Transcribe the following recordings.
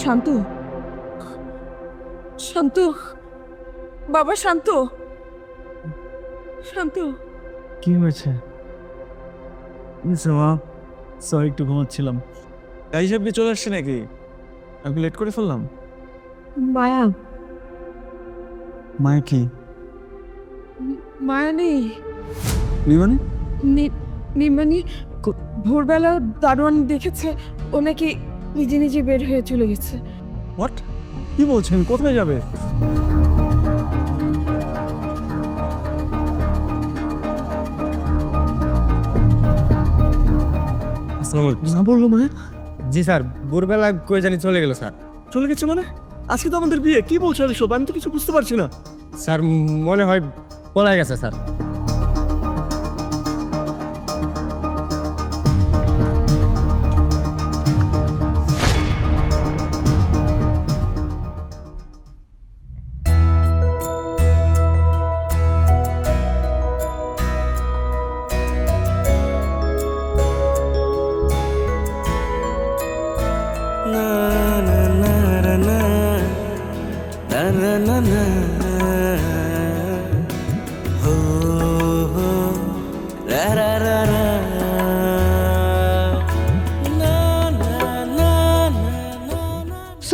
শান্ত, শান্ত, বাবা শান্ত, শান্ত। কি হয়েছে? মা সরি, একটু ঘুমাচ্ছিলাম। গাড়ি সাহেব চলে আসছে নাকি? আমি লেট করে ফেললাম। মায়া, মায়া কি? মায়া নেই। বিমানে? নির্মানি ভোরবেলা দারোয়ান দেখেছে ও নাকি নিজে নিজে বের হয়ে চলে গেছে। হোয়াট? কি বলছেন? কোথায় যাবে? না বললো মায়া? জি স্যার, ভোরবেলা কই জানি চলে গেল স্যার। চলে গেছে মানে? আজকে তো আমাদের বিয়ে। কি বলছো এসব? আমি তো কিছু বুঝতে পারছি না। স্যার মনে হয় পলাই গেছে স্যার।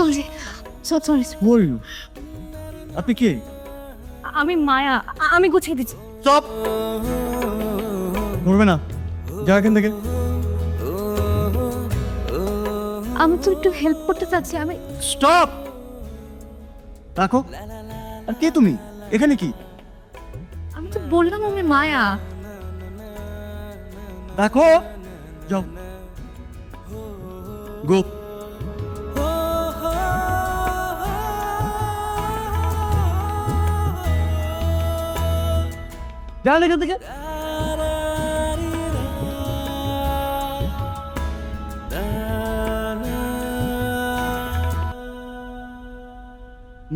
সরি সরি, বল, আপনি কি? আমি মায়া, আমি গুছিয়ে দিচ্ছি। চপ বলবে না, যা এখান থেকে। আমি তো একটু হেল্প করতে চাচ্ছি। আমি স্টপ, রাখো। আর কে তুমি? এখানে কি? আমি তো বললাম আমি মায়া। রাখো, যাও, গো। যান এখান থেকে।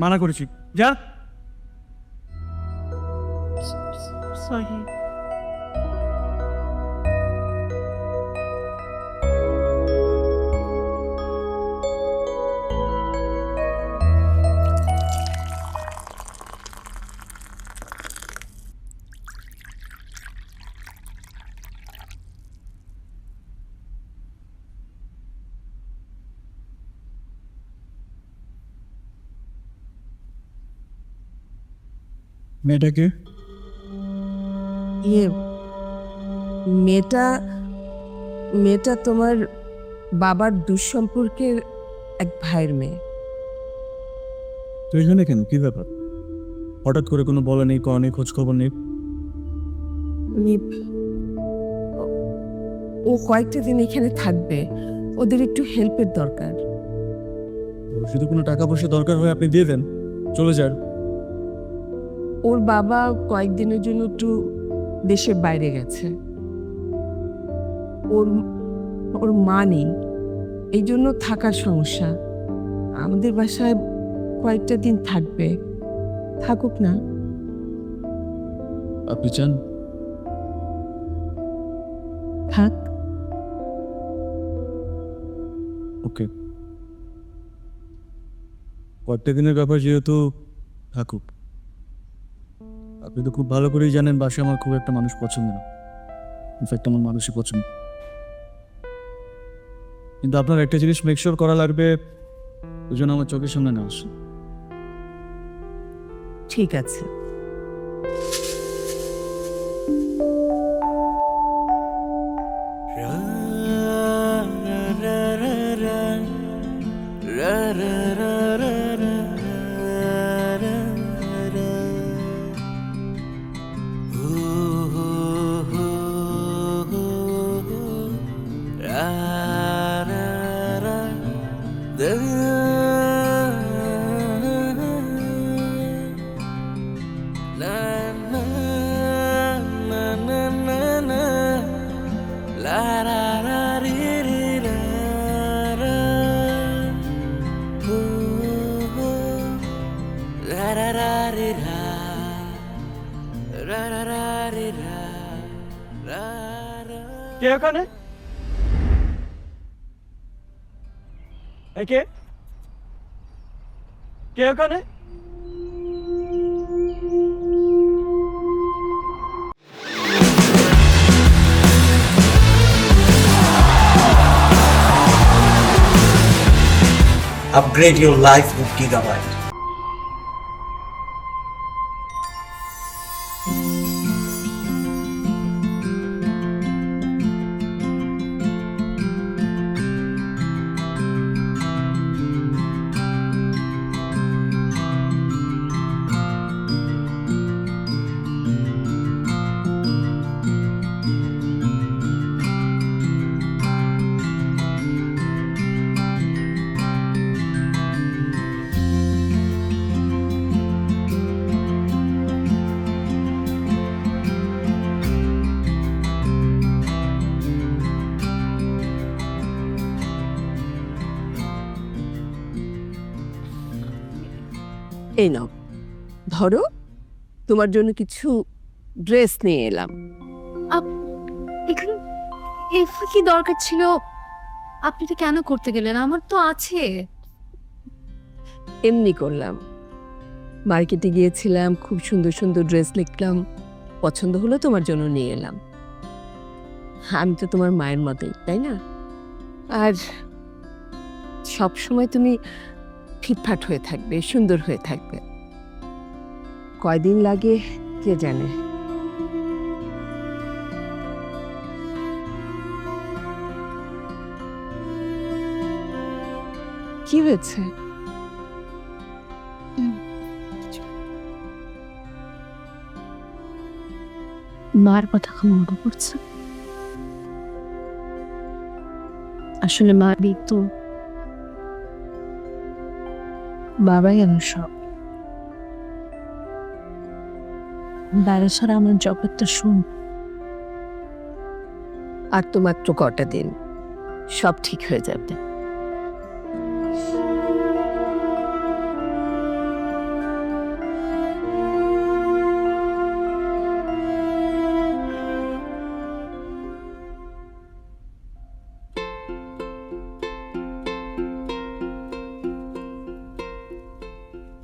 মানা করেছি, যা। সরি। মেয়েটাকে ইয়ে, মেয়েটা মেয়েটা তোমার বাবার দুঃসম্পর্কের এক ভাইয়ের মেয়ে। তো এখানে কেন? কি ব্যাপার? হঠাৎ করে কোনো বলা নেই, কওয়া নেই, খোঁজ খবর নেই। ও কয়েকটা দিন এখানে থাকবে, ওদের একটু হেল্পের দরকার। যদি কোনো টাকা পয়সা দরকার হয় আপনি দিয়ে দেন, চলে যান। ওর বাবা কয়েকদিনের জন্য একটু দেশের বাইরে গেছে। ওর ওর মা নেই, এই জন্য থাকার সমস্যা। আমাদের বাসায় কয়েকটা দিন থাকবে, থাকুক না। আপনি চান? থাক। ওকে, কয়েকটা দিনের ব্যাপার যেহেতু, থাকুক। আপনি তো খুব ভালো করেই জানেন বাসায় আমার খুব একটা মানুষ পছন্দ না। ইনফ্যাক্ট আমার মানুষই পছন্দ। কিন্তু আপনার একটা জিনিস মেক শিওর করা লাগবে, দুজন আমার চোখের সামনে না আসে। ঠিক আছে। কে ওখানে? কে কে ওখানে? Upgrade your life with Gigabyte. এই নাও, ধরো, তোমার জন্য কিছু ড্রেস নিয়ে এলাম। এখানে এগুলো কি দরকার ছিল? আপনি তো কেন করতে গেলেন? আমার তো আছে। এমনি করলাম, মার্কেটে গিয়েছিলাম, খুব সুন্দর সুন্দর ড্রেস দেখলাম, পছন্দ হলো, তোমার জন্য নিয়ে এলাম। আমি তো তোমার মায়ের মতোই, তাই না? আর সব সময় তুমি ফিটফাট হয়ে থাকবে, সুন্দর হয়ে থাকবে। কয়দিন লাগে কে জানে। কি হয়েছে? মার কথা মনে পড়ছে। আসলে মা তো বাবাই আমার সব। বাবা ছাড়া আমার জগৎটা শুন। আর তো মাত্র কটা দিন, সব ঠিক হয়ে যাবে।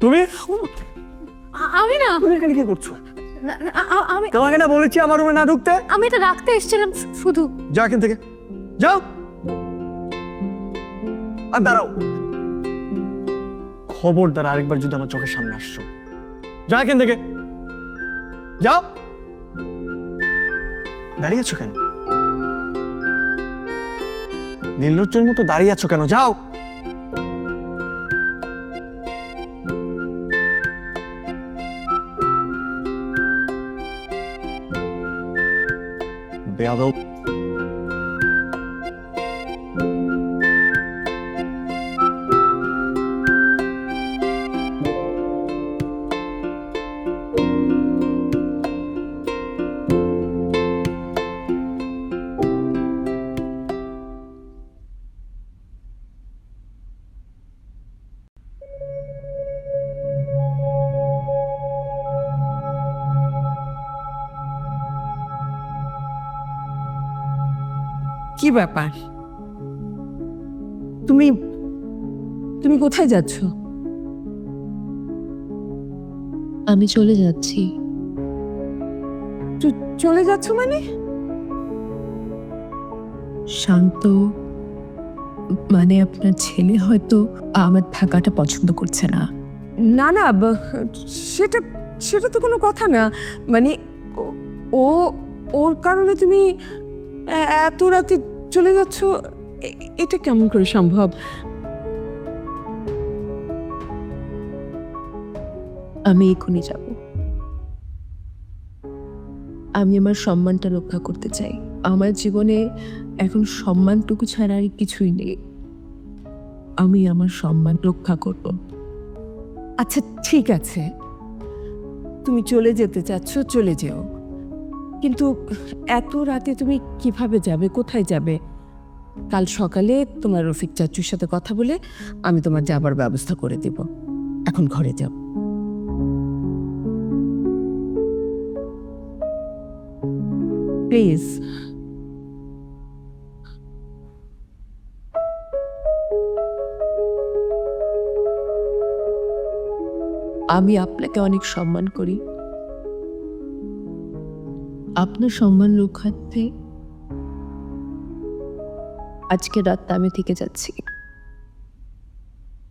তুমি আমি না, তুমি এখানে কি করছো? আমি তোমাকে না বলেছি আমার রুমে না ঢুকতে? আমি এটা রাখতে এসেছিলাম শুধু। যাও এখান থেকে, যাও। আর দাঁড়াও, খবরদার আরেকবার যদি আমার চোখের সামনে আসছো, যাও এখান থেকে, যাও। দাঁড়িয়ে আছো কেন? নীলচের মতো দাঁড়িয়ে আছো কেন? যাও। বেয়াদব। কি ব্যাপার? তুমি তুমি কোথায় যাচ্ছ? আমি চলে যাচ্ছি। চলে যাচ্ছ মানে? শান্ত মানে আপনার ছেলে হয়তো আমার থাকাটা পছন্দ করছে না। না না, সেটা সেটা তো কোনো কথা না। মানে ও ওর কারণে তুমি এত রাতে চলে যাচ্ছ, এটা কেমন করে সম্ভব? আমি এখনই যাব। আমি আমার সম্মানটা রক্ষা করতে চাই। আমার জীবনে এখন সম্মানটুকু ছাড়া আর কিছুই নেই। আমি আমার সম্মান রক্ষা করব। আচ্ছা ঠিক আছে, তুমি চলে যেতে চাচ্ছ, চলে যেও, কিন্তু এত রাতে তুমি কিভাবে যাবে, কোথায় যাবে? কাল সকালে তোমার রফিক চাচুর সাথে কথা বলে আমি তোমার যাবার ব্যবস্থা করে দেব। এখন ঘরে যাও। প্লিজ। আমি আপনাকে অনেক সম্মান করি। আপনার সম্মান রক্ষার্থে আজকে রাতটা আমি থেকে যাচ্ছি,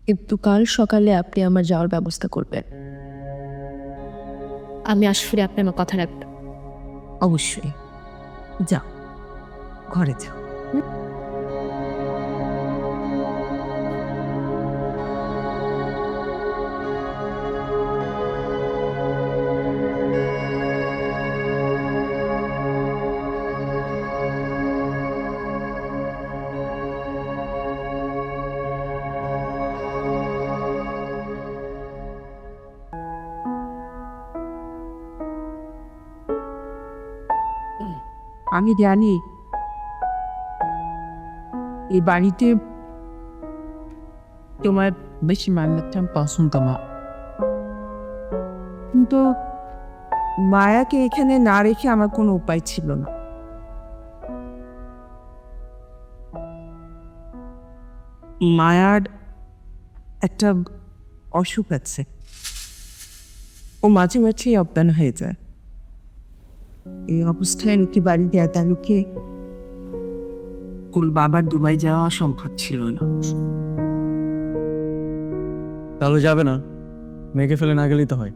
কিন্তু কাল সকালে আপনি আমার যাওয়ার ব্যবস্থা করবেন। আমি আসলে আপনি আমার কথা রাখবেন। অবশ্যই যাও, ঘরে যাও। আমি জানি এই বাড়িতে তোমার বেশি মান্যতা পছন্দ না, কিন্তু মায়াকে এখানে না রেখে আমার কোনো উপায় ছিল না। মায়ার একটা অসুখ আছে, ও মাঝে মাঝেই অজ্ঞান হয়ে যায়। এই অবস্থায় নাকি বাড়িতে একা লোকে ওর বাবার দুবাই যাওয়া সম্ভব ছিল না। তাহলে যাবে না? মেয়েকে ফেলে না গেলেই তো হয়।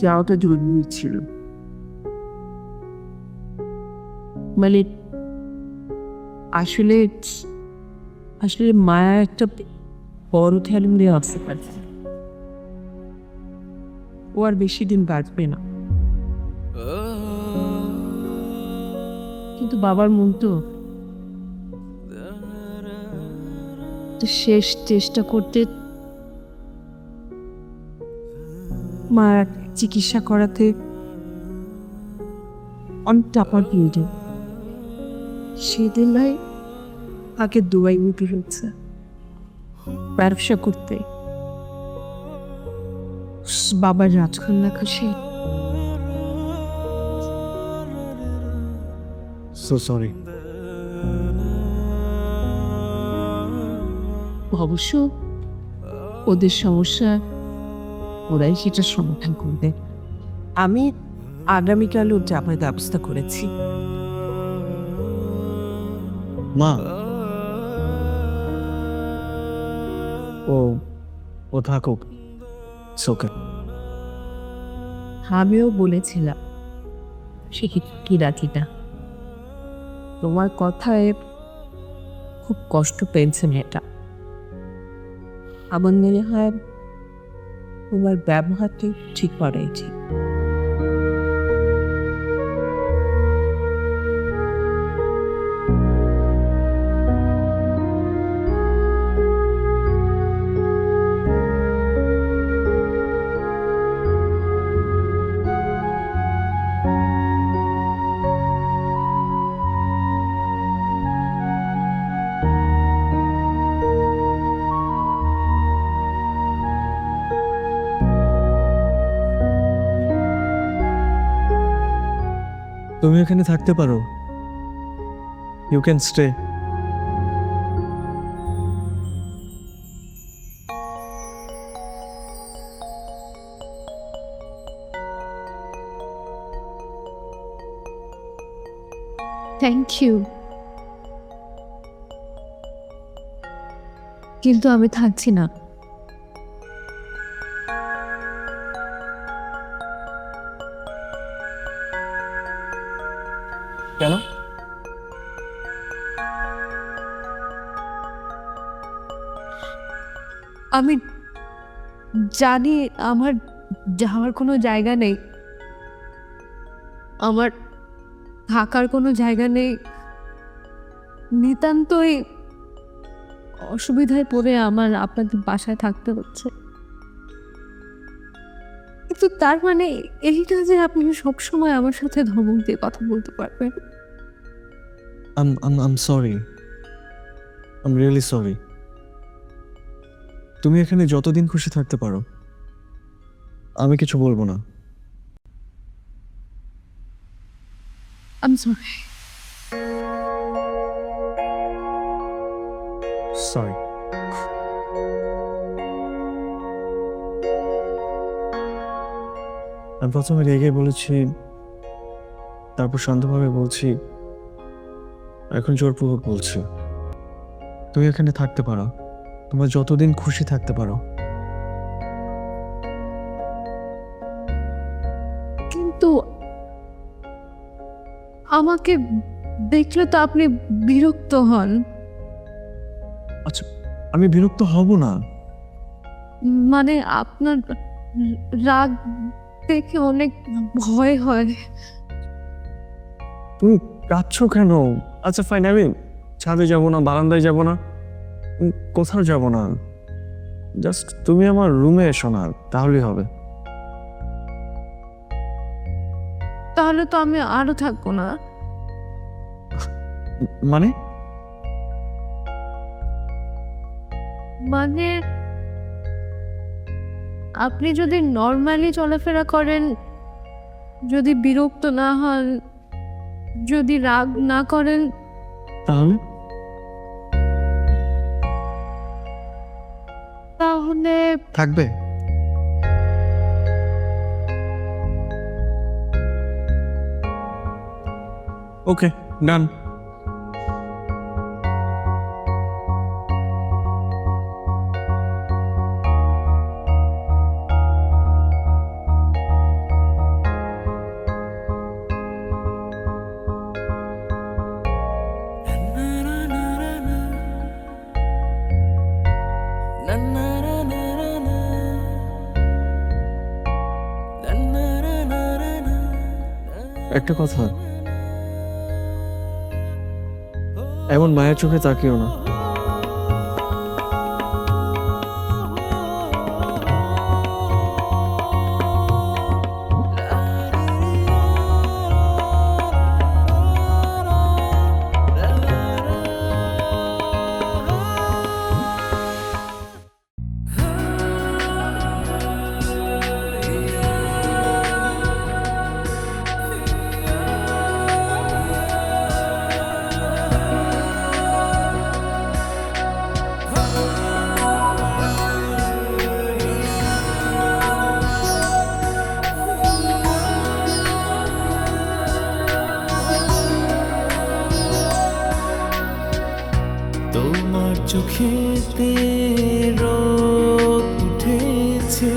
যাওয়াটা জরুরি ছিল, মানে আসলে আসলে মায়া একটা বড় ফ্যামিলি আসতে পারছে, ও আর বেশি দিন বাঁচবে না। কিন্তু বাবার মন তো শেষ চেষ্টা করতে মার চিকিৎসা করাতে অনেক টাকার প্রয়োজন। সেদিন ভাই তাকে দুবাই নিতে হচ্ছে ব্যবসা করতে। বাবার রাজকন্যা খুশি। So sorry. অবশ্য ওদের সমস্যা ওরাই সেটা সমাধান করবে। আমি আগামীকাল ওর যাবার ব্যবস্থা করেছি। মা, ও ও থাকুক, ওকে। আমিও বলেছিলাম সে কি রাখি না, তোমার কথায় খুব কষ্ট পেয়েছে মেয়েটা। আমার মনে হয় তোমার ব্যবহারটি ঠিক করাই ঠিক। তুমি এখানে থাকতে পারো, you can stay. Thank you, কিন্তু আমি থাকছি না। কেন? আমি জানি আমার যাওয়ার কোনো জায়গা নেই, আমার থাকার কোনো জায়গা নেই, নিতান্তই অসুবিধায় পড়ে আমার আপনাদের বাসায় থাকতে হচ্ছে। কিন্তু তার মানে এইটা যে আপনি সবসময় আমার সাথে ধমক দিয়ে কথা বলতে পারবেন। I'm sorry. I'm really sorry. তুমি এখানে যতদিন খুশি থাকতে পারো, আমি কিছু বলবো না। I'm sorry. সরি। আমি প্রথমে রেগে বলেছি, তারপর শান্তভাবে বলছি, এখন জোরপূর্বক বলছি। তুমি এখানে থাকতে পারো, তোমরা যতদিন খুশি থাকতে পারো। কিন্তু আমাকে দেখলে তো আপনি বিরক্ত হন। আচ্ছা, আমি বিরক্ত হব না। মানে আপনার রাগ দেখে অনেক ভয় হয়। তুমি কাঁদছো কেন? আচ্ছা ফাইন, আমি ছাদে যাব না, বারান্দায় যাব না, কোথাও যাব না, জাস্ট তুমি আমার রুমে এসো না, তাহলেই হবে। তাহলে তো আমি আরো থাকবো না। মানে মানে আপনি যদি নর্মালি চলাফেরা করেন, যদি বিরক্ত না হন, যদি রাগ না করেন, তাহলে তাহলে থাকবে। ওকে, ডান। একটা কথা, এমন মায়ের চোখে তাকিও না। তোমার চোখেতে রোদ উঠেছে,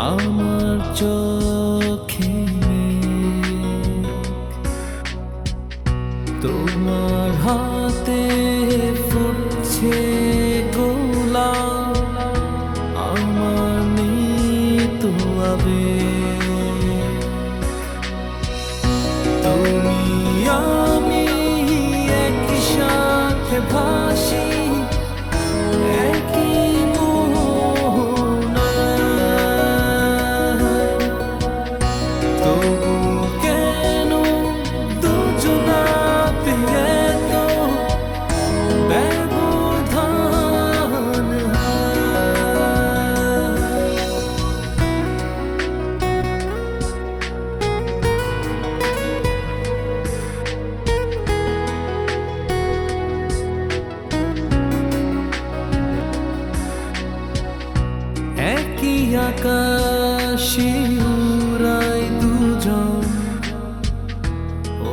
আমার চোখে মেঘ। তোমার হাতে ফুটছে গোলাপ, আমার মৃত আবেগ। তুমি আমি একই সাথে ভাসি, একই মোহনায়। তবু কেন দুজনাতে এত ব্যবধান হয়? একই আকাশে উড়াই দুজন,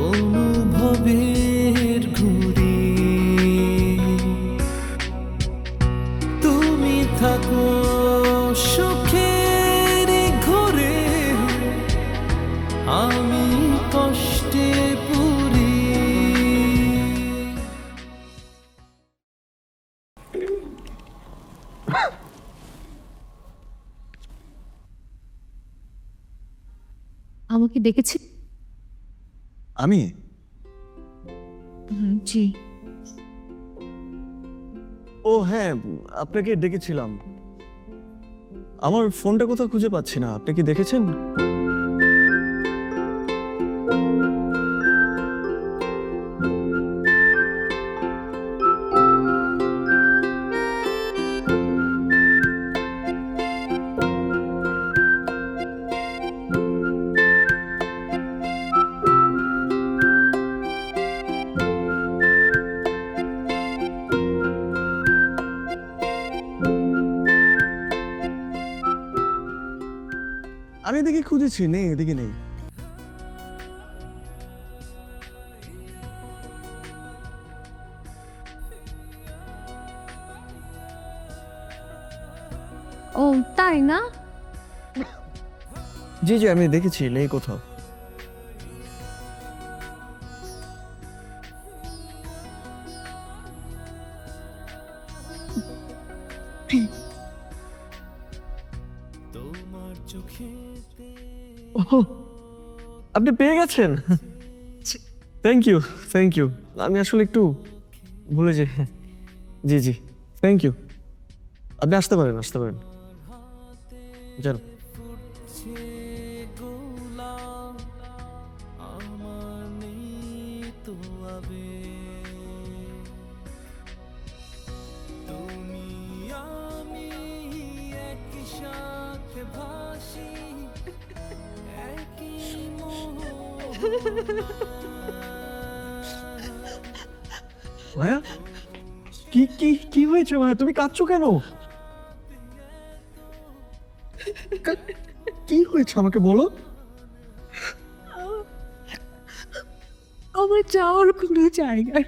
অনুভব অনুভবের ঘুরে তুমি থাকো সুখের ঘরে আমি কষ্টে পুরি। আমাকে ডেকেছে? আমি জি। ও হ্যাঁ, আপনাকে ডেকেছিলাম। আমার ফোনটা কোথাও খুঁজে পাচ্ছি না, আপনি কি দেখেছেন? আমি এদিকে খুঁজেছি, নেই, এদিকে নেই। ও তাই না? জি জি, আমি দেখেছি, নেই কোথাও। তোমার চোখেতে ওহ, আপনি পেয়ে গেছেন? Thank you, thank you. আমি আসলে একটু ভুলে যাই। জি জি, থ্যাংক ইউ। আপনি আসতে পারেন, আসতে পারেন। চল। ফুটছে গোলাপ আমার নেই তো আবেগ। তুমি আমি একই সাথে ভাসি একই ভাইয়া, কি কি কি হয়েছে ভাইয়া? তুমি কাঁদছো কেন? কি হয়েছে আমাকে বলো। আমার যাওয়ার কোনো জায়গা নেই।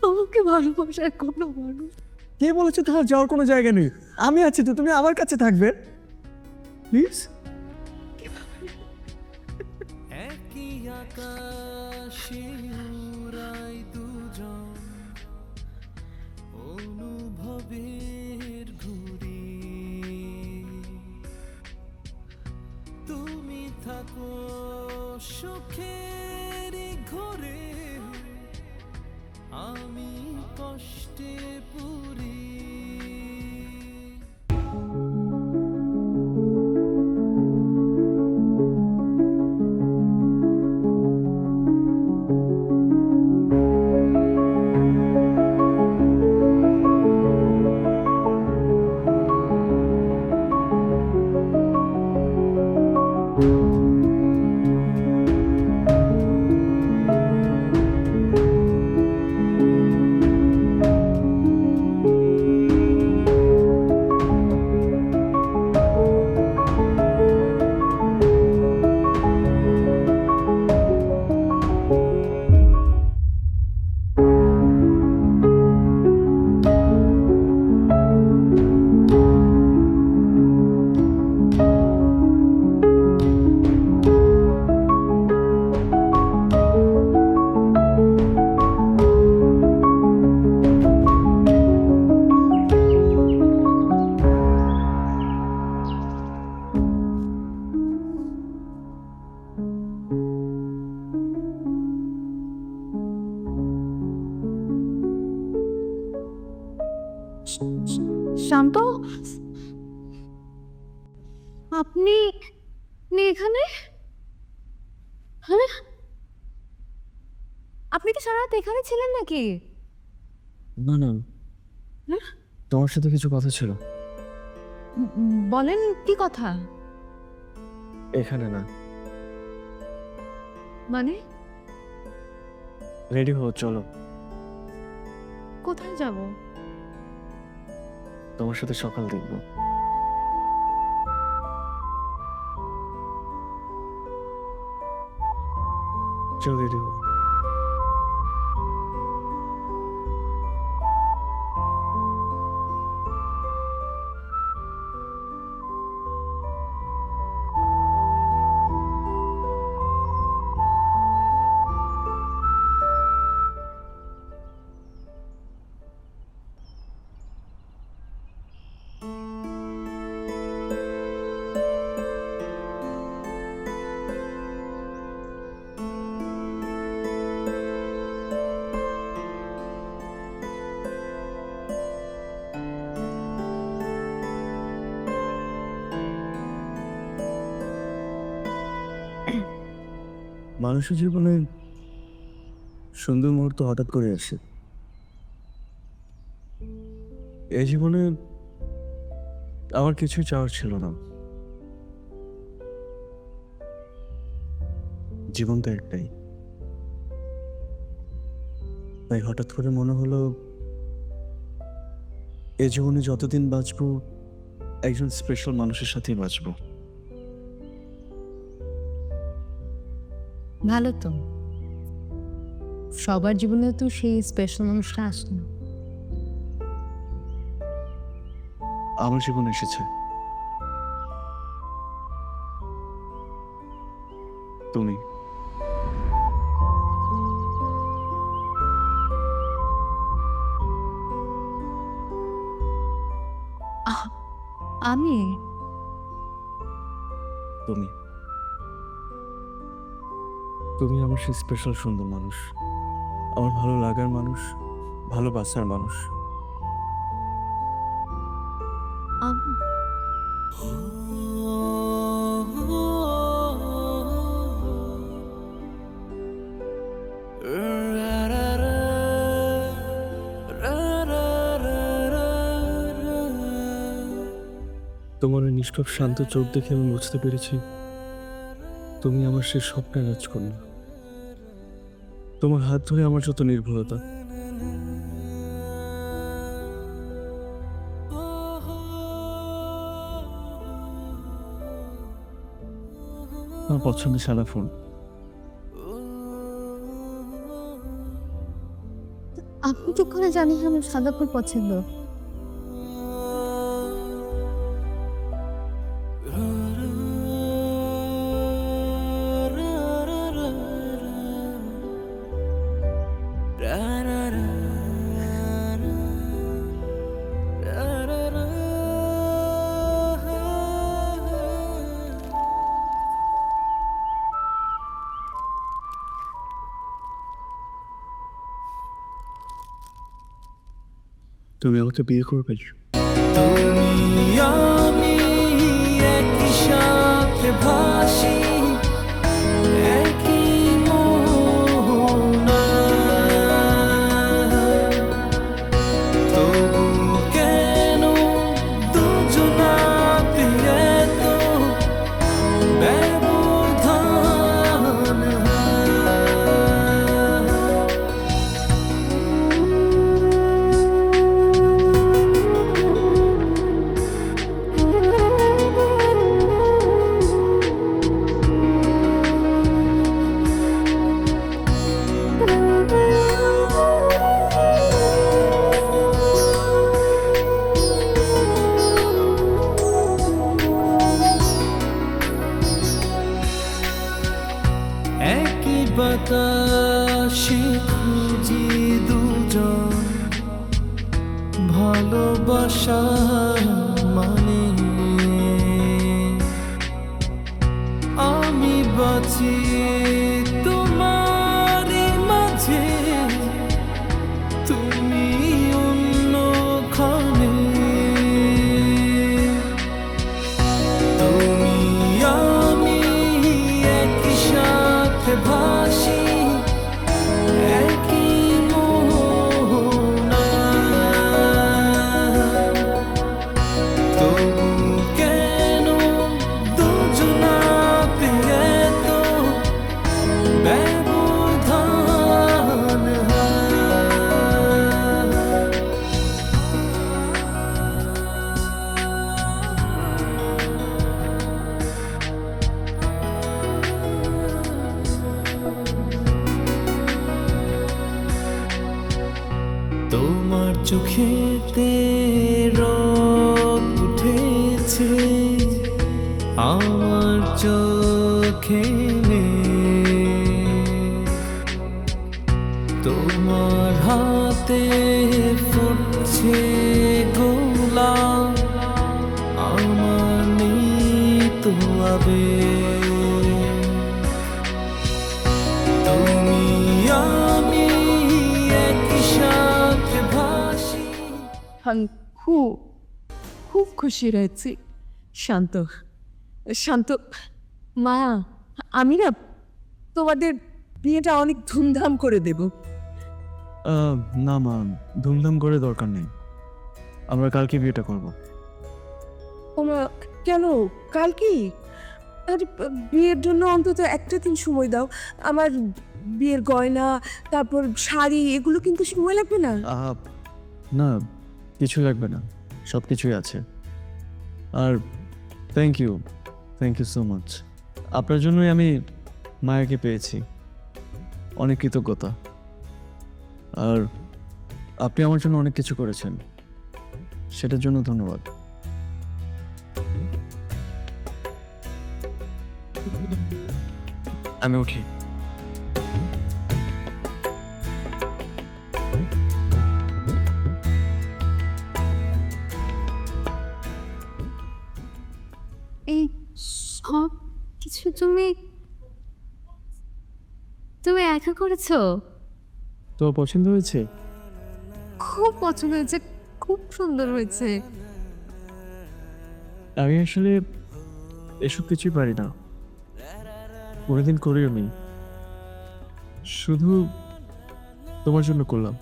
আমাকে ভালোবাসার কোনো মানুষ। কে বলেছে তোমার যাওয়ার কোনো জায়গা নেই? আমি আছি তো, তুমি আমার কাছে থাকবে প্লিজ। একই আকাশে উড়াই দুজন অনুভবের ঘুরে তুমি থাকো সুখের ঘরে আমি কষ্টে পুরি। শান্ত, আপনি এখানে? হ্যাঁ, আপনি কি সারা রাত এখানে ছিলেন নাকি? না না, তোমার সাথে কিছু কথা ছিল। বলেন, কি কথা? এখানে না, মানে রেডি হও, চলো। কোথায় যাব? তোমার সাথে সকাল দেখবো। চল রেডি হো। মানুষের জীবনে সুন্দর মুহূর্ত হঠাৎ করে আসে। এই জীবনে আমার কিছুই চাওয়ার ছিল না। জীবন তো একটাই, তাই হঠাৎ করে মনে হলো এই জীবনে যতদিন বাঁচবো একজন স্পেশাল মানুষের সাথেই বাঁচবো। ভালো তো, সবার জীবনে তো সেই স্পেশাল মানুষটা আসে না। আমার জীবনে এসেছে তুমি। আমি তুমি তুমি আমার সেই স্পেশাল সুন্দর মানুষ, আমার ভালো লাগার মানুষ, ভালোবাসার মানুষ। তোমার ওই নিষ্পাপ শান্ত চোখ দেখে আমি বুঝতে পেরেছি তুমি আমার সেই স্বপ্নের রাজকন্যা। তোমার হাত ধরে আমার যত নির্ভরতা, আমার পছন্দের সাদা ফোন। আপনি কি করে জানেন আমার সাদা ফুল পছন্দ? তুমি আমাকে বিয়ে করবে? তুমি আমি একই সাথে ভাসি, একই মোহনায়। তবু কেন দুজনাতে এত ব্যবধান একই বাতাসে খুঁজি দুজন, ভালোবাসা মানে আমি বাঁচি তোমার মাঝে, তুমি অন্যখানে। তুমি আমি একই সাথে ভাসি, একই মোহনায়। তোমার চোখেতে রোদ উঠেছে, আমার চোখে নেই। তোমার হাতে ফুটছে গোলাপ, আমার নেই তো আবেগ। তুমি আমি একই সাথে ভাসি। আমি খুব খুব খুশি রয়েছি। শান্ত শান্ত মা, আমি না তোমাদের বিয়েটা অনেক ধুমধাম করে দেব। না মা, ধুমধাম করে দরকার নেই, আমরা কালকে বিয়েটা করব। ওমা, কেন কাল কি? আরে বিয়ের জন্য অন্তত একটা দিন সময় দাও। আমার বিয়ের গয়না, তারপর শাড়ি, এগুলো কিন্তু সময় লাগবে না? না, কিছু লাগবে না, সব কিছুই আছে। আর থ্যাংক ইউ সো মাচ। আপনার জন্যই আমি মায়াকে পেয়েছি, অনেক কৃতজ্ঞতা। আর আপনি আমার জন্য অনেক কিছু করেছেন, সেটার জন্য ধন্যবাদ। আমি উঠি। এই সব কিছু তুমি তুমি একা করেছো? তো পছন্দ হয়েছে? খুব পছন্দ হয়েছে, খুব সুন্দর হয়েছে। আমি আসলে এসব কিছুই পারি না, কোনোদিন করিও নি, শুধু তোমার জন্য করলাম,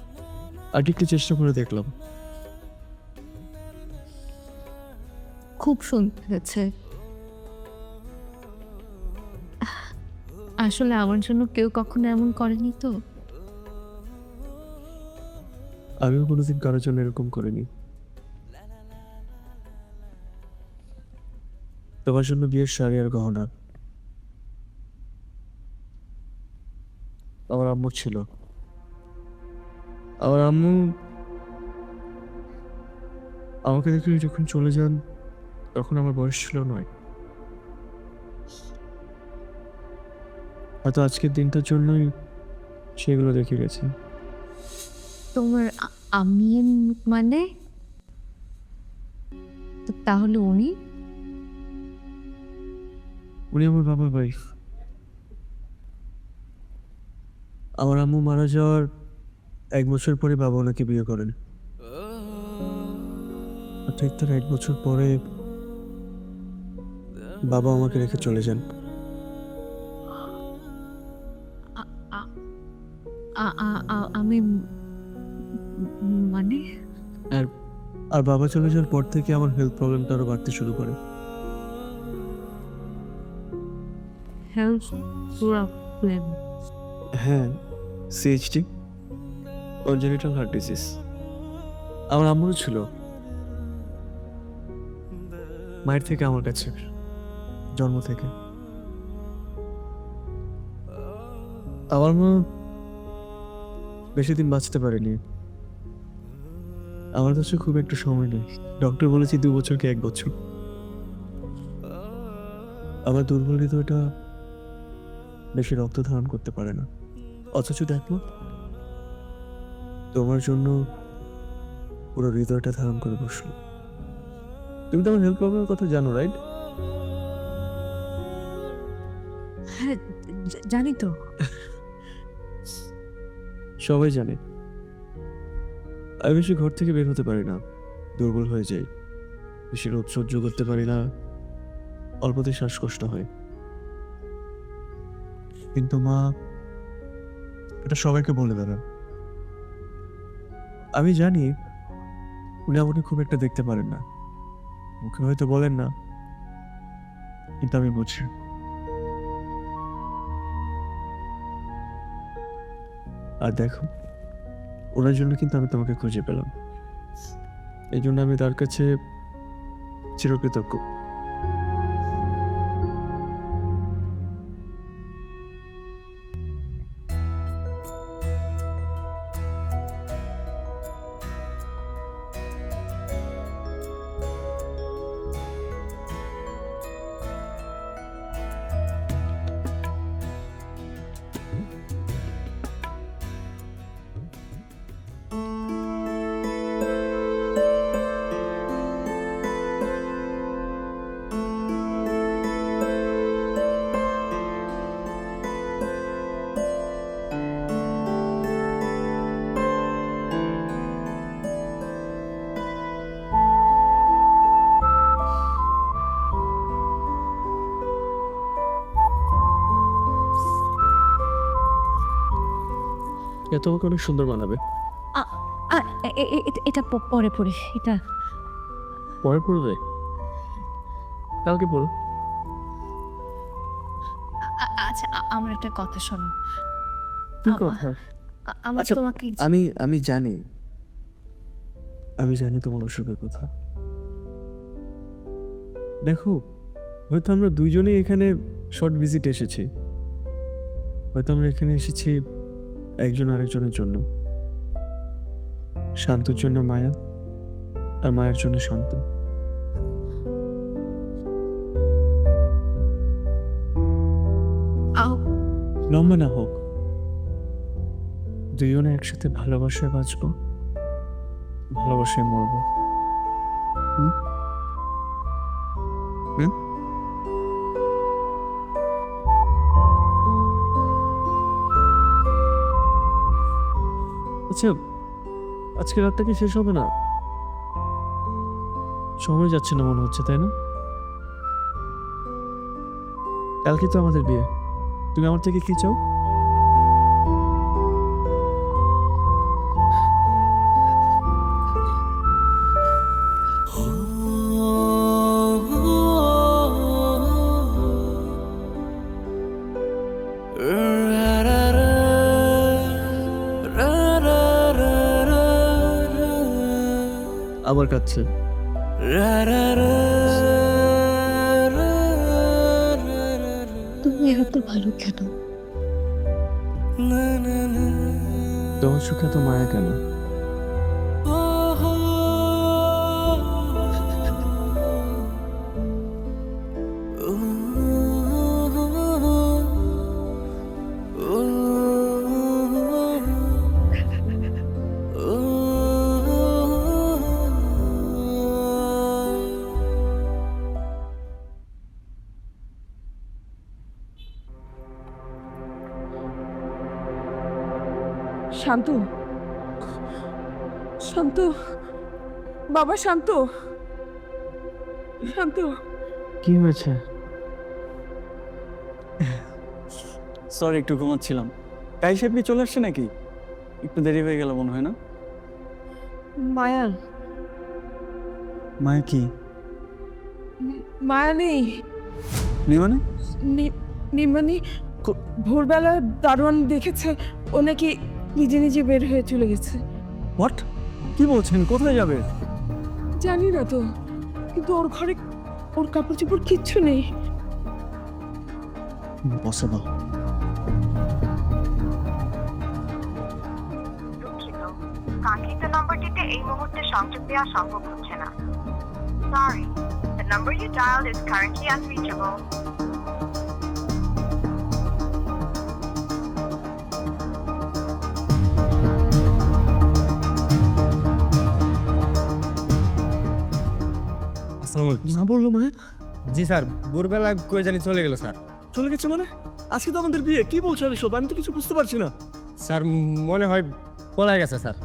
আগে একটু চেষ্টা করে দেখলাম। খুব সুন্দর হয়েছে। আসলে আমার জন্য কেউ কখনো এমন করেনি তো। আমিও কোনোদিন কারোর জন্য এরকম করিনি। তোমার জন্য বিয়ের শাড়ি আর গহনা আমার আম্মু ছিল। আমার আম্মু আমাকে দেখে যখন চলে যান, তখন আমার বয়স ছিল 9। হয়তো আজকের দিনটার জন্যই সেগুলো দেখে গেছে। তোমার আমি মানে তো তাহলে উনি উনি আমার বাবার ওয়াইফ। আমার আম্মু মারা যাওয়ার 1 বছর পরে বাবা ওনাকে বিয়ে করেন। আর ঠিক তার 1 বছর পরে বাবা আমাকে রেখে চলে যান। আমি মানে আর বাবা চলে যাওয়ার পর থেকে আমার হেলথ প্রবলেমটা আরো বাড়তে শুরু করে। Health problem? হ্যাঁ, সিএইচডি, কনজেনিটাল হার্ট ডিজিজ। আমার আম্মুরও ছিল, মায়ের থেকে আমার কাছে, জন্ম থেকে। আমার মা বেশি দিন বাঁচতে পারেনি। আমার কাছে খুব একটা সময় নেই, ডক্টর বলেছে 2 বছর কি 1 বছর। আমার দুর্বল হৃদয়টা বেশি রক্ত ধারণ করতে পারে না। অথচ দেখো, তোমার জন্য পুরো হৃদয়টা ধারণ করে বসলো। তুমি তো আমার হেলথ প্রবলেমের কথা জানো, রাইট? হ্যাঁ, জানি তো। সবাই জানে। আমি বেশি ঘর থেকে বের হতে পারি না, দুর্বল হয়ে যাই, বেশি রোদ সহ্য করতে পারি না, অল্পতেই শ্বাসকষ্ট হয়। কিন্তু মা এটা সবাইকে বলে বেড়ান। আমি জানি উনি আমাকে খুব একটা দেখতে পারেন না, মুখে হয়তো বলেন না, কিন্তু আমি বুঝি। আর দেখো, ওনার জন্য কিন্তু আমি তোমাকে খুঁজে পেলাম, এই জন্য আমি তার কাছে চিরকৃতজ্ঞ। এ তোমাকে অনেক সুন্দর মানাবে। এটা পরে পরে এটা পরে পড়বে, কালকে পড়ো। আচ্ছা আমার একটা কথা শোনো। কি কথা? আমার আচ্ছা, তোমাকে আমি জানি, তোমার অসুখের কথা। দেখো, হয়তো আমরা দুইজনেই এখানে শর্ট ভিজিট এসেছি, হয়তো আমরা এখানে এসেছি একজন আরেকজনের জন্য। শান্তর জন্য মায়া, আর মায়ের জন্য শান্ত। লম্বা না হোক, দুজনে একসাথে ভালোবাসায় বাঁচবো, ভালোবাসায় মরবো। হুম? হুম? আচ্ছা, আজকে রাতটা কি শেষ হবে না? সময় যাচ্ছে না মনে হচ্ছে, তাই না? কালকে তো আমাদের বিয়ে, তুমি আমার থেকে কি চাও? আবার কাচ্ছে। তুমি এত ভালো কেন? তোমার সুখে তো মায়া কেন? শান্ত, শান্ত, বাবা শান্ত, শান্ত। কি হয়েছে? সরি, একটু ঘুমাচ্ছিলাম। তাই সে আপনি চলে আসছে নাকি? একটু দেরি হয়ে গেল মনে হয় না? মায়া, মায়া কি? মায়া নেই। মানে? নির্মানি ভোরবেলা দারোয়ান দেখেছে, ও নাকি নিজে নিজে বের হয়ে চলে গেছে। হোয়াট? কি বলছেন? কোথায় যাবে? জানি না তো, কিন্তু ওর ঘরে ওর কাপড় চোপড় কিচ্ছু নেই। পসিবল। দুঃখিত, কাঙ্ক্ষিত নম্বরটিতে এই মুহূর্তে সংযোগ দেওয়া সম্ভব হচ্ছে না। Sorry, the number you dialed is currently unreachable. না বললো মানে? জি স্যার, ভোরবেলা কই জানি চলে গেল স্যার। চলে গেছে মানে? আজকে তো আমাদের বিয়ে, কি বলছো এসব? আমি তো কিছু বুঝতে পারছি না। স্যার মনে হয় পলাই গেছে স্যার।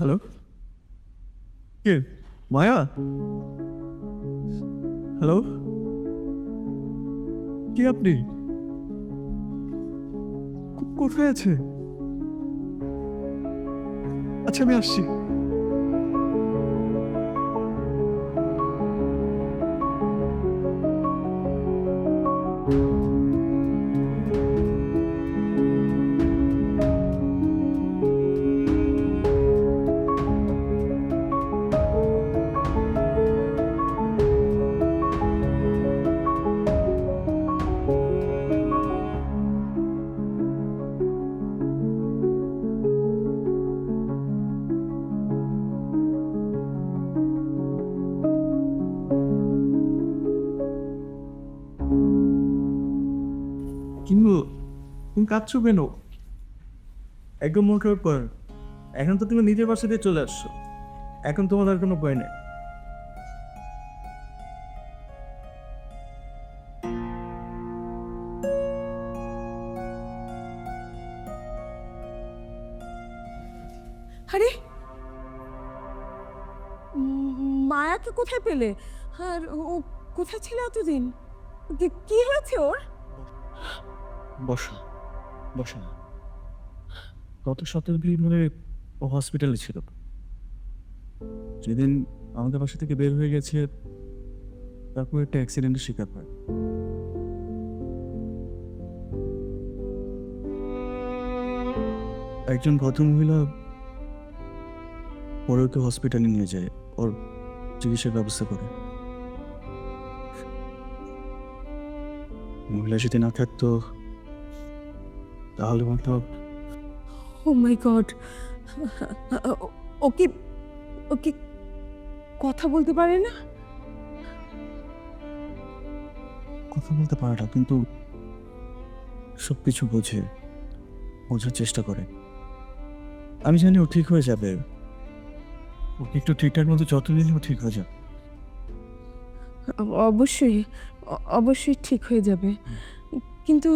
হ্যালো, কে? মায়া? হ্যালো, কি আপনি? কোথায় আছে? আচ্ছা, আমি আসছি। কিন্তু তুমি কাঁদছো কেন? একদম মন খারাপ কর। এখন তো তুমি নিজের বাসা দিয়ে চলে আসছো, এখন তোমার আর কোনো ভয় নেই। আরে মায়াকে কোথায় পেলে? আর ও কোথায় ছিল এতদিন? কি হয়েছে ওর? বসো বসো। গত 17 দিন ধরে ও হসপিটালে ছিল। যেদিন আমাদের বাসা থেকে বের হয়ে গেছে, তারপর একটা অ্যাক্সিডেন্টের শিকার হয়। একজন ভদ্রমহিলা পরে ওকে হসপিটালে নিয়ে যায়, ওর চিকিৎসার ব্যবস্থা করে। মহিলা যদি না থাকতো তাহলে হয়তো ও মাই গড, ওকে ওকে কথা বলতে পারে না? কথা বলতে পারে না, কিন্তু সবকিছু বোঝার চেষ্টা করে। আমি জানি ও ঠিক হয়ে যাবে, ওকে একটু ঠিকঠাক মতো যত্ন নিলে ও ঠিক হয়ে যাবে। অবশ্যই অবশ্যই ঠিক হয়ে যাবে, কিন্তু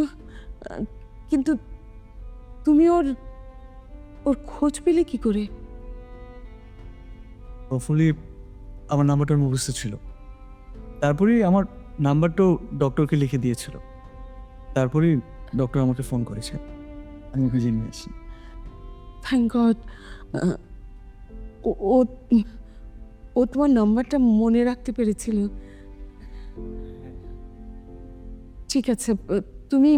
কিন্তু তুমি ওর খোঁজ পেলে কি করে? হোপফুলি আমার নাম্বারটা মুখস্থ ছিল, তারপরেই আমার নাম্বারটাও ডক্টরকে লিখে দিয়েছিল, তারপরেই ডক্টর আমাকে ফোন করেছে, আমি ওকে জেনে নিয়েছি। Thank god. ও ও তোমার নাম্বারটা মনে রাখতে পেরেছিল। ঠিক আছে, তুমি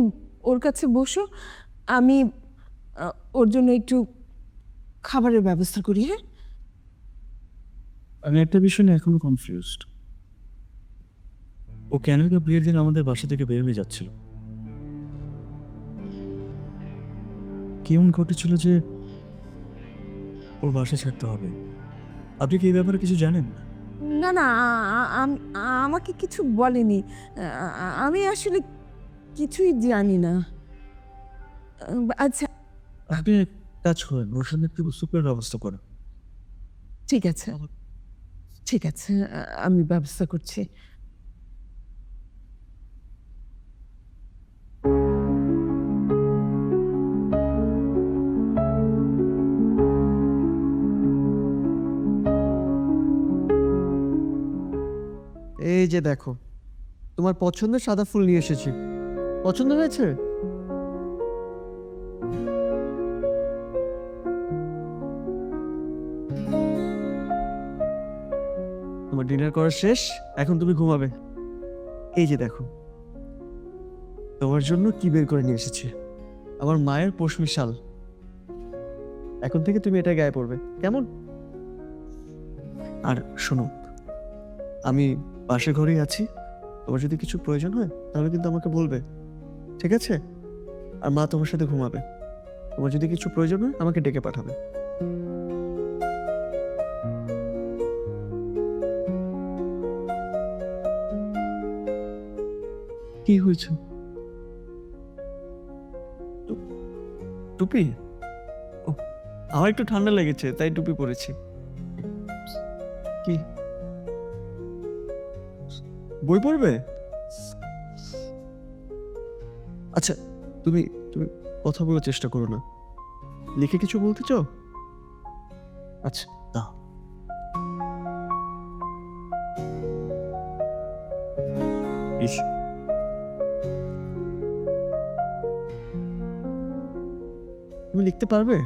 ওর কাছে বসো, আমি ওর জন্য একটু খাবারের ব্যবস্থা করি। হ্যাঁ, আমি একটা বিষয় নিয়ে এখনো কনফিউজড। ও কেন বিয়ের দিন আমাদের বাসা থেকে বের হয়ে যাচ্ছিল? কেমন ঘটেছিল যে ওর বাসা ছাড়তে হবে? আপনি কি এই ব্যাপারে কিছু জানেন? না না, আমাকে কিছু বলেনি। আমি আসলে কিছুই জানি না। আচ্ছা আপনি এক কাজ করেন, ওর সাথে একটু সুপের ব্যবস্থা করেন। ঠিক আছে, ঠিক আছে, আমি ব্যবস্থা করছি। এই যে দেখো, তোমার পছন্দের সাদা ফুল নিয়ে এসেছি। পছন্দ হয়েছে? তোমার ডিনার করা শেষ, এখন তুমি ঘুমাবে। এই যে দেখো, তোমার জন্য কি বের করে নিয়ে এসেছি, আমার মায়ের পশমি শাল। এখন থেকে তুমি এটা গায়ে পড়বে, কেমন? আর শোনো, আমি পাশে ঘরেই আছি, তোমার যদি কিছু প্রয়োজন হয় তাহলে কিন্তু আমাকে বলবে, ঠিক আছে? আর মা তোমার সাথে ঘুমাবে, তোমার যদি কিছু প্রয়োজন হয় আমাকে ডেকে পাঠাবে। কি হয়েছে? টুপি? ও, আমার একটু ঠান্ডা লেগেছে তাই টুপি পরেছি। কি বই পড়বে? আচ্ছা, তুমি তুমি কথা বলার চেষ্টা করো না, লিখে কিছু বলতে চাও? আচ্ছা দাও। ইস, তুমি লিখতে পারবে?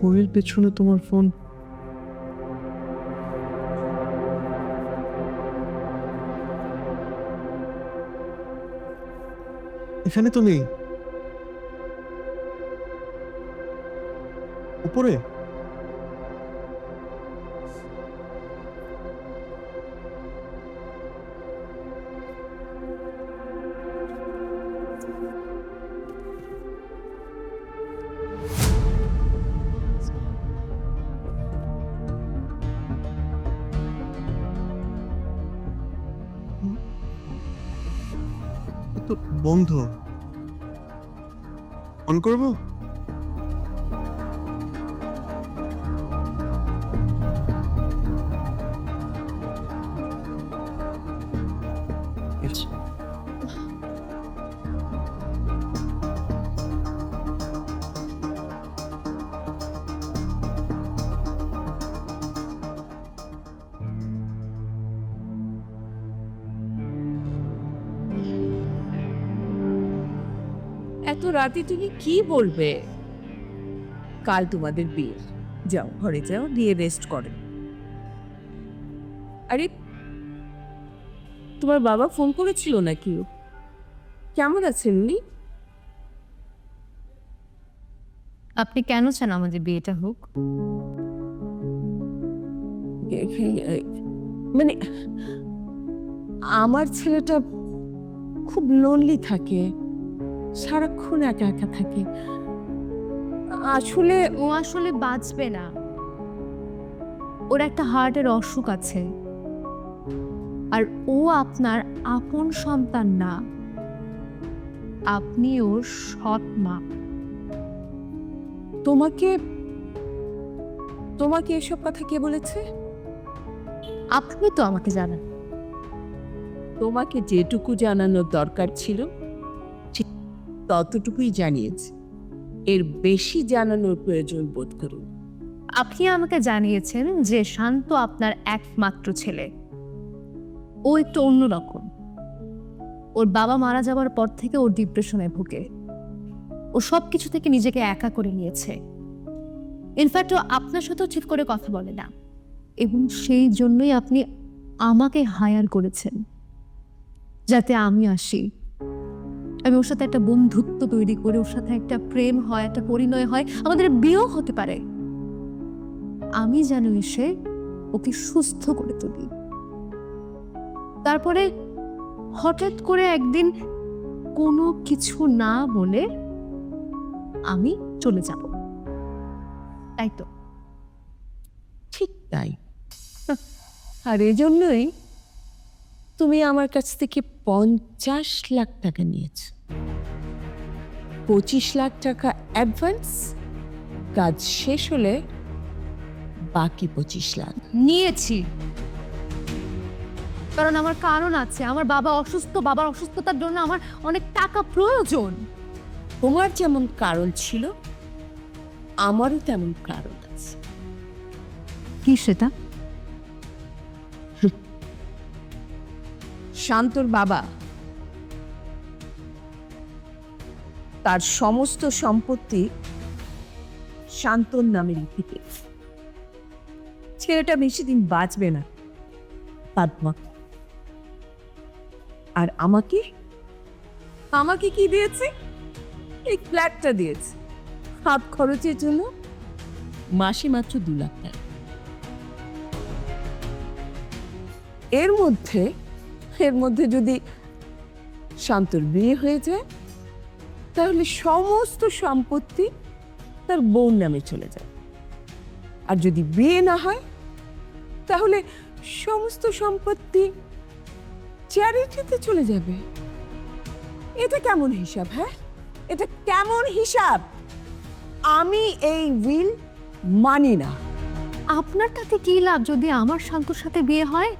বইয়ের পেছনে তোমার ফোন। এখানে তো নেই, উপরে। তো বন্ধ, অন করবো? এত রাতে তুমি কি বলবে? কাল তোমাদের বিয়ে, যাও ঘরে যাও, দিয়ে রেস্ট করো। আরে তোমার বাবা ফোন করেছিল নাকি? কেমন আছেন উনি? আপনি কেন চান আমাদের বিয়েটা হোক? মানে আমার ছেলেটা খুব লোনলি থাকে, সারাক্ষণ একা একা থাকে। আসলে ও আসলে বাঁচবে না, ওর একটা হার্টের অসুখ আছে, আর ও আপনার আপন সন্তান না, আপনি ওর সৎ মা। তোমাকে তোমাকে এসব কথা কে বলেছে? আপনি তো আমাকে জানান। তোমাকে যেটুকু জানানোর দরকার ছিল ঠিক ততটুকুই জানিয়েছে, এর বেশি জানানোর প্রয়োজন বোধ করুন। আপনি আমাকে জানিয়েছেন যে শান্ত আপনার একমাত্র ছেলে, ও একটু অন্যরকম। ওর বাবা মারা যাওয়ার পর থেকে ওর ডিপ্রেশনে ভুগে, ও সব কিছু থেকে নিজেকে একা করে নিয়েছে। ইনফ্যাক্ট ও আপনার সাথেও ঠিক করে কথা বলে না, এবং সেই জন্যই আপনি আমাকে হায়ার করেছেন, যাতে আমি আসি, আমি ওর সাথে একটা বন্ধুত্ব তৈরি করে, ওর সাথে একটা প্রেম হয়, একটা পরিণয় হয়, আমাদের বিয়েও হতে পারে। আমি যেন এসে ওকে সুস্থ করে তুলি। তারপরে হঠাৎ করে একদিন কোনো কিছু না বলে আমি চলে যাব, তাই তো? ঠিক তাই। আর এজন্যই তুমি আমার কাছ থেকে 50 লাখ টাকা নিয়েছ। 25 লাখ টাকা অ্যাডভান্স, কাজ শেষ হলে বাকি 25 লাখ। নিয়েছি কারণ আমার কারণ আছে, আমার বাবা অসুস্থ, বাবার অসুস্থতার জন্য আমার অনেক টাকা প্রয়োজন। তোমার যেমন কারণ ছিল, আমারও তেমন কারণ আছে। কি সেটা? শান্তর বাবা তার সমস্ত সম্পত্তি শান্তর নামে লিখে দিয়েছে। ছেলেটা বেশি দিন বাঁচবে না, পাদমা। আর আমাকে আমাকে কি দিয়েছে? এই ফ্ল্যাটটা দিয়েছে হাত খরচের জন্য, মাসে মাত্র 2 লাখ টাকা। এর মধ্যে যদি শান্তর বিয়ে হয়ে যায়, তাহলে সমস্ত সম্পত্তি তার বউর নামে চলে যায়। আর যদি বিয়ে না হয়, তাহলে সমস্ত সম্পত্তি চ্যারিটিতে চলে যাবে। এটা কেমন হিসাব? হ্যাঁ, এটা কেমন হিসাব? আমি এই উইল মানি না। আপনার তাতে কি লাভ যদি আমার শান্তর সাথে বিয়ে হয়?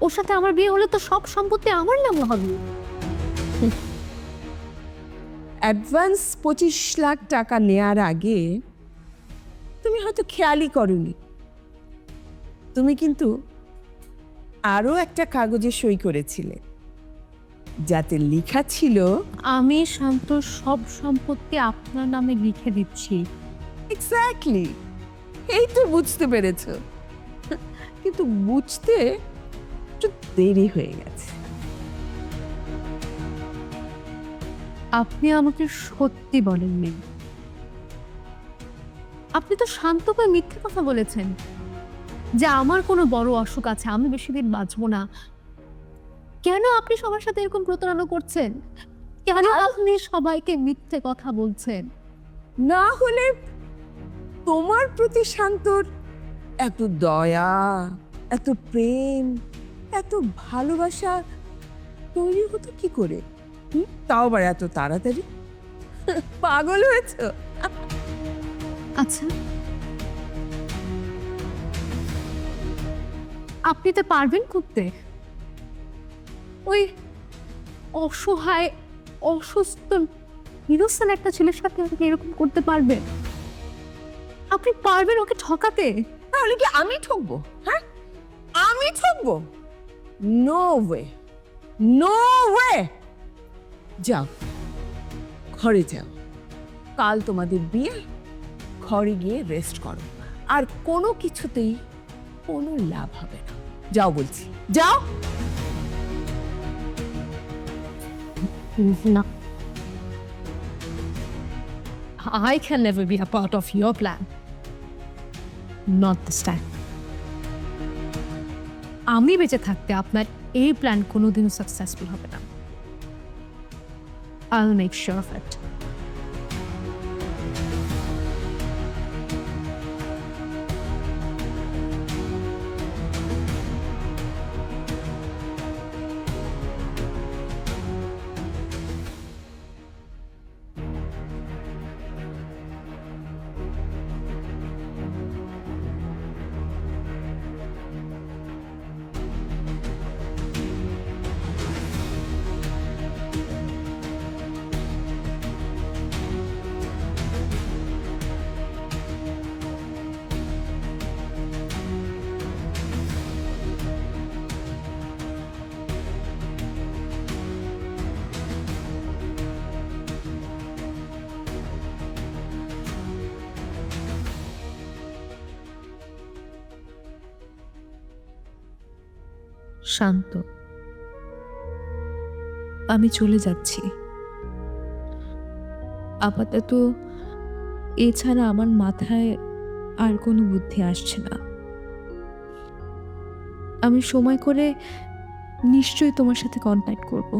ওর সাথে আমার বিয়ে হলে তো সব সম্পত্তি আমার নামে হবে। অ্যাডভান্স 25 লাখ টাকা নেয়ার আগে তুমি হয়তো খেয়ালই করনি, তুমি কিন্তু আরো একটা কাগজে সই করেছিলে, যাতে লেখা ছিল আমি শান্তর সব সম্পত্তি আপনার নামে লিখে দিচ্ছি। এক্স্যাক্টলি। এই তো বুঝতে পেরেছ, কিন্তু বুঝতে একটু দেরি হয়ে গেছে। আপনি আমাকে সত্যি বলেননি। আপনি তো শান্তকে মিথ্যে কথা বলেছেন যে আমার কোনো বড় অসুখ আছে, আমি বেশি দিন বাঁচবো না। কেন আপনি সবার সাথে এরকম প্রতারণা করছেন? কেন আপনি সবাইকে মিথ্যে কথা বলছেন? না হলে তোমার প্রতি শান্তর এত দয়া, এত প্রেম, এত ভালোবাসা তৈরি হতো কি করে? তাও আবার এত তাড়াতাড়ি? পাগল হয়েছ? আচ্ছা, আপনি তো পারবেন করতে? ওই অসহায় অসুস্থ নিরসন একটা ছেলের সাথে আপনি এরকম করতে পারবেন? আপনি পারবেন ওকে ঠকাতে? তাহলে কি আমি ঠকবো? হ্যাঁ, আমি ঠকবো? No way, no way. যাও, ঘরে যাও। কাল তোমাদের বিয়ে, ঘরে গিয়ে রেস্ট করো। আর কোনো কিছুতেই কোনো লাভ হবে না। যাও বলছি, যাও। না, I can never be a part of your plan. Not this time. আমি বেঁচে থাকতে আপনার এই প্ল্যান কোনোদিনও সাকসেসফুল হবে না। I'll make sure of it. শান্ত, আমি চলে যাচ্ছি। আপাতত এছাড়া আমার মাথায় আর কোনো বুদ্ধি আসছে না। আমি সময় করে নিশ্চয়ই তোমার সাথে কন্ট্যাক্ট করব।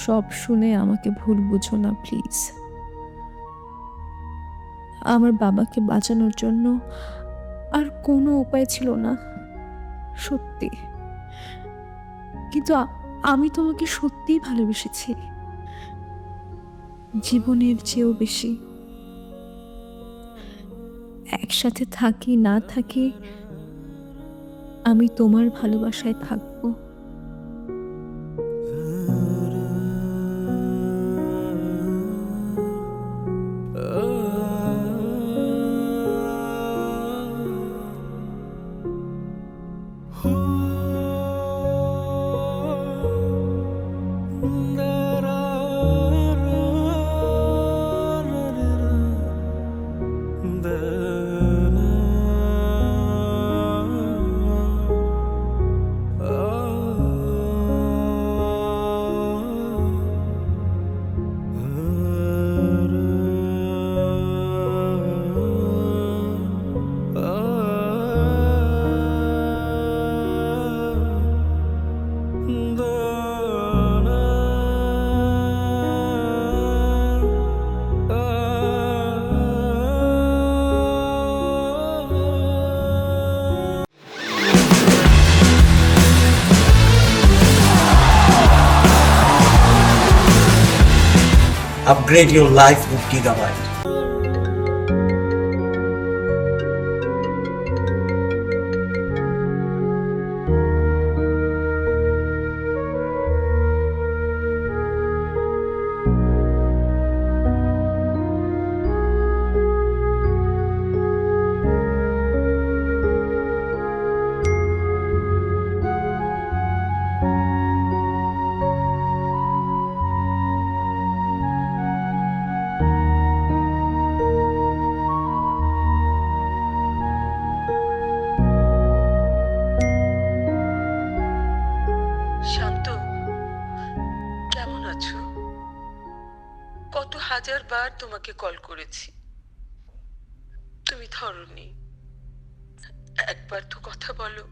সব শুনে আমাকে ভুল বুঝো না প্লিজ। আমার বাবাকে বাঁচানোর জন্য আর কোনো উপায় ছিল না, সত্যি। কিন্তু আমি তোমাকে সত্যিই ভালোবেসেছি, জীবনের চেয়েও বেশি। একসাথে থাকি না থাকি, আমি তোমার ভালোবাসায় থাকবো। Upgrade your life with Gigabyte. শান্ত, কেমন আছো? কত হাজার বার তোমাকে কল করেছি, তুমি ধরোনি। একবার তো কথা বলো।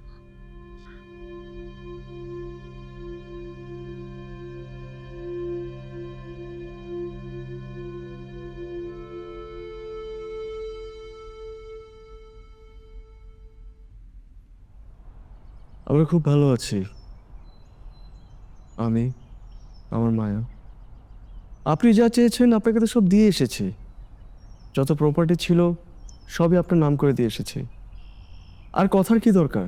আমরা খুব ভালো আছি। আমি, আমার মায়া। আপনি যা চেয়েছেন আপনাকে তো সব দিয়ে এসেছি। যত প্রপার্টি ছিল সবই আপনার নাম করে দিয়ে এসেছি। আর কথার কি দরকার?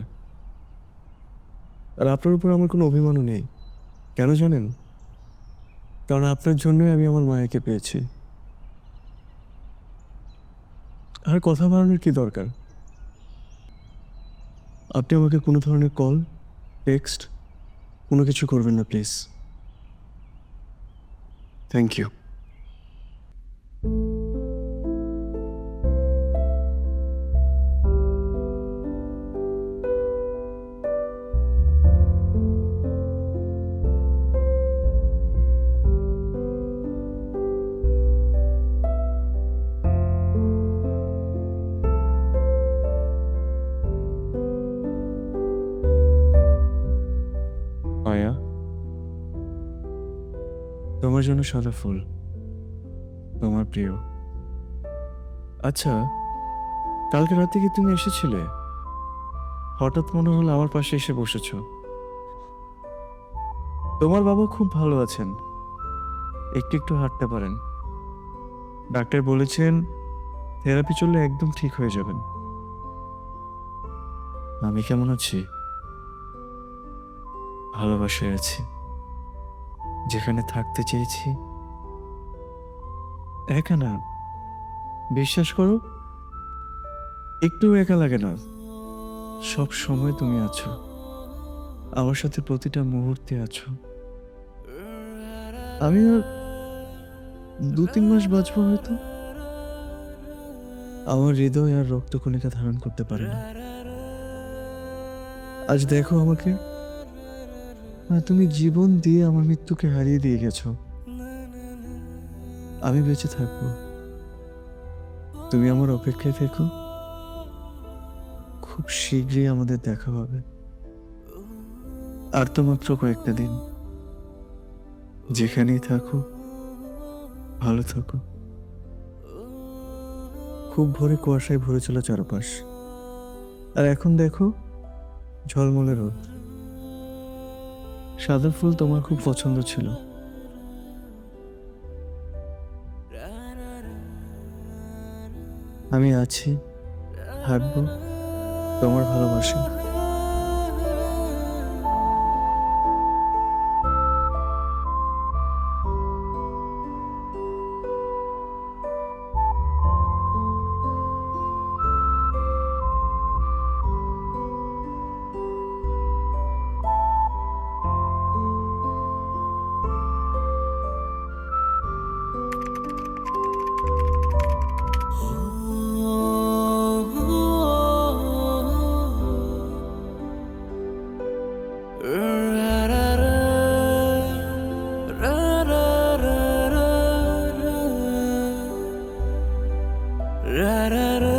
আর আপনার উপর আমার কোনো অভিমানও নেই। কেন জানেন? কারণ আপনার জন্যই আমি আমার মায়াকে পেয়েছি। আর কথা বাড়ানোর কি দরকার? আপনি আমাকে কোনো ধরনের কল, টেক্সট কোনো কিছু করবেন না প্লিজ। Thank you. মায়া, তোমার জন্য সাদা ফুল, তোমার প্রিয়। আচ্ছা, কালকে রাতে কি তুমি এসেছিলে? হঠাৎ মনে হলো আমার পাশে এসে বসেছ। তোমার বাবা খুব ভালো আছেন, একটু একটু হাঁটতে পারেন। ডাক্তার বলেছেন থেরাপি চললে একদম ঠিক হয়ে যাবেন। আমি কেমন আছি? ভালোবাসায় আছি, যেখানে থাকতে চেয়েছি। একা না, বিশ্বাস করো, একটু একা লাগে না। সব সময় তুমি আছো আমার সাথে, প্রতিটা মুহূর্তে আছো। আমি আর 2-3 মাস বাঁচবো হয়তো। আমার হৃদয় আর রক্তকণিকা ধারণ করতে পারে না। আজ দেখো আমাকে, আর তুমি জীবন দিয়ে আমার মৃত্যুকে হারিয়ে দিয়ে গেছো। আমি বেঁচে থাকবো, তুমি আমার অপেক্ষায় থেকো। খুব শীঘ্রই আমাদের দেখা হবে। আর তো মাত্র কয়েকটা দিন। যেখানেই থাকো ভালো থাকো। খুব ভোরে কুয়াশায় ভরে চলা চারপাশ, আর এখন দেখো ঝলমলে রোদ। সাদা ফুল তোমার খুব পছন্দ ছিল। আমি আছি, থাকবো, তোমার ভালোবাসা। ra ra ra